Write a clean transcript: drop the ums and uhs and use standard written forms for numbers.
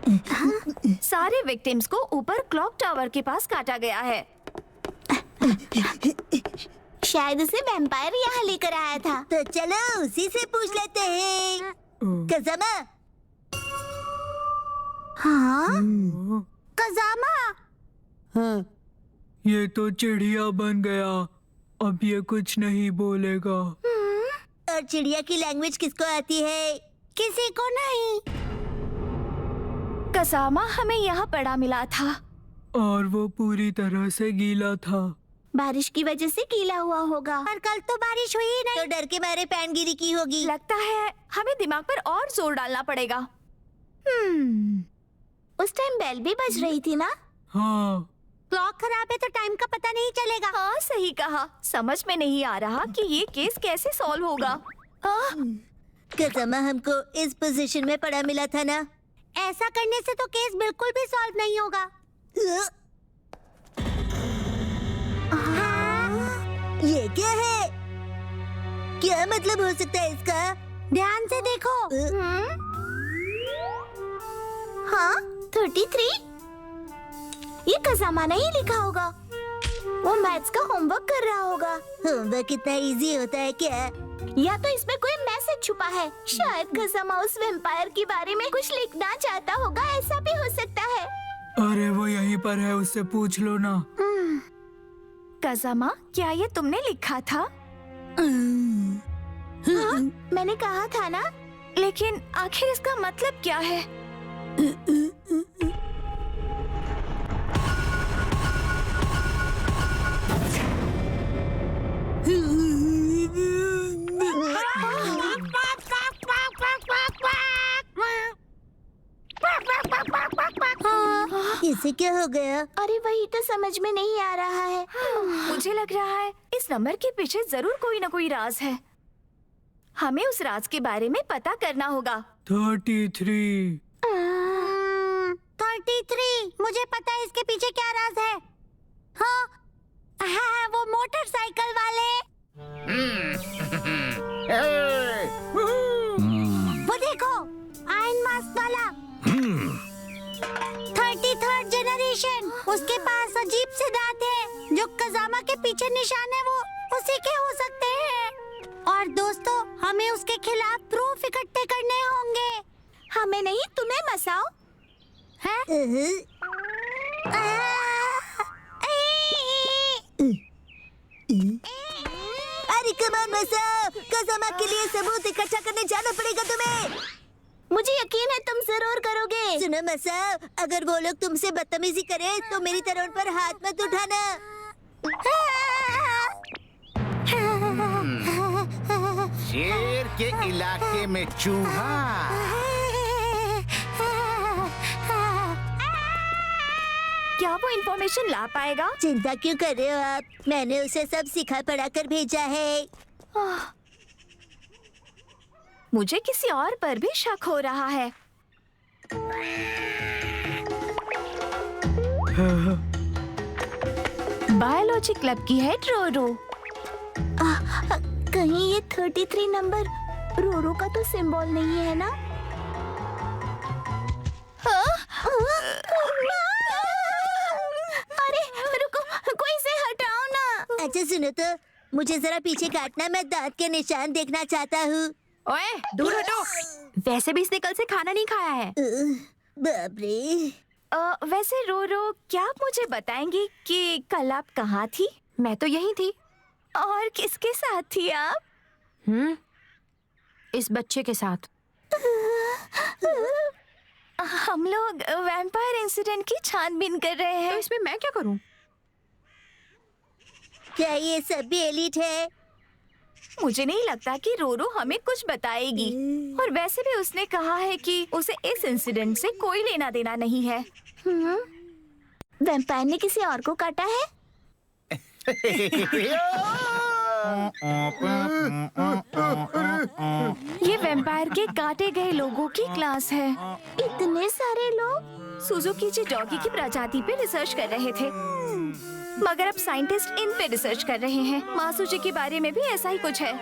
सारे विक्टिम्स को ऊपर क्लॉक टावर के पास काटा गया है। शायद उसे वैम्पायर यहाँ लेकर आया था। तो चलो उसी से पूछ लेते हैं। कज़ामा। हाँ? कज़ामा। हाँ। ये तो चिड़िया बन गया, अब ये कुछ नहीं बोलेगा। और चिड़िया की लैंग्वेज किसको आती है? किसी को नहीं। कज़ामा हमें यहाँ पड़ा मिला था और वो पूरी तरह से गीला था। बारिश की वजह से गीला हुआ होगा। और कल तो बारिश हुई ही नहीं, तो डर के मारे पैनगिरी की होगी। लगता है हमें दिमाग पर और जोर डालना पड़ेगा। उस टाइम बेल भी बज रही थी ना? हाँ। क्लॉक खराब है तो टाइम का पता नहीं चलेगा। हाँ सही कहा। समझ में नहीं आ रहा कि ये केस कैसे सॉल्व होगा। कज़ामा हमको इस पोजीशन में पड़ा मिला था ना। ऐसा करने से तो केस बिल्कुल भी सॉल्व नहीं होगा। ये क्या है? क्या मतलब हो सकता है इसका? ध्यान से देखो। हाँ, 33? ये कज़ामा ने ही लिखा होगा। वो मैथ्स का होमवर्क कर रहा होगा। होमवर्क इतना इजी होता है क्या? या तो इसमें कोई मैसेज छुपा है। शायद कज़ामा उस वैम्पायर के बारे में कुछ लिखना चाहता होगा, ऐसा भी हो सकता है। अरे वो यहीं पर है, उससे पूछ लो ना। कज़ामा, क्या ये तुमने लिखा था? हाँ, मैंने कहा था ना। लेकिन आखिर इसका मतलब क्या है? इसे क्या हो गया? अरे वही तो समझ में नहीं आ रहा है। मुझे लग रहा है इस नंबर के पीछे जरूर कोई ना कोई राज है। हमें उस राज के बारे में पता करना होगा। 33। 33। मुझे पता है इसके पीछे क्या राज है। हाँ, वो मोटरसाइकिल वाले। वो देखो, आयरन मास्क वाला। 33rd generation. उसके पास अजीब से दांत है। जो कज़ामा के पीछे निशान है वो उसी के हो सकते हैं। और दोस्तों, हमें उसके खिलाफ प्रूफ इकट्ठे करने होंगे। हमें नहीं, तुम्हें मसाओ। अरे कमान मसाओ, कज़ामा के लिए सबूत इकट्ठा करने जाना पड़ेगा तुम्हें। मुझे यकीन है तुम जरूर करोगे। सुनो मसाओ, अगर वो लोग तुमसे बदतमीजी करें तो मेरी तरह उन पर हाथ मत उठाना। शेर के इलाके में चूहा। क्या वो इंफॉर्मेशन ला पाएगा? चिंता क्यों कर रहे हो आप? मैंने उसे सब सिखा पढ़ा कर भेजा है। मुझे किसी और पर भी शक हो रहा है। बायोलॉजी क्लब की है रोरो। कहीं ये 33 नंबर रोरो का तो सिंबल नहीं है ना? अरे रुको, कोई इसे हटाओ ना। अच्छा सुनो तो, मुझे जरा पीछे काटना, मैं दांत के निशान देखना चाहता हूँ। ओए, दूर हटो। वैसे भी इसने कल से खाना नहीं खाया है। बाप रे। वैसे रोरो, क्या आप मुझे बताएंगी कि कल आप कहाँ थी? मैं तो यहीं थी। और किसके साथ थी आप? इस बच्चे के साथ। हम लोग वैम्पायर इंसिडेंट की छानबीन कर रहे हैं। तो इसमें मैं क्या करूं? क्या ये सब भी एलिट है? मुझे नहीं लगता कि रोरो हमें कुछ बताएगी। और वैसे भी उसने कहा है कि उसे इस इंसिडेंट से कोई लेना देना नहीं है। वैम्पायर ने किसी और को काटा है? ये वैम्पायर के काटे गए लोगों की क्लास है। इतने सारे लोग? सुजुकी जी डॉगी की प्रजाति पे रिसर्च कर रहे थे, मगर अब साइंटिस्ट इन पे रिसर्च कर रहे हैं। मासूजी के बारे में भी ऐसा ही कुछ है।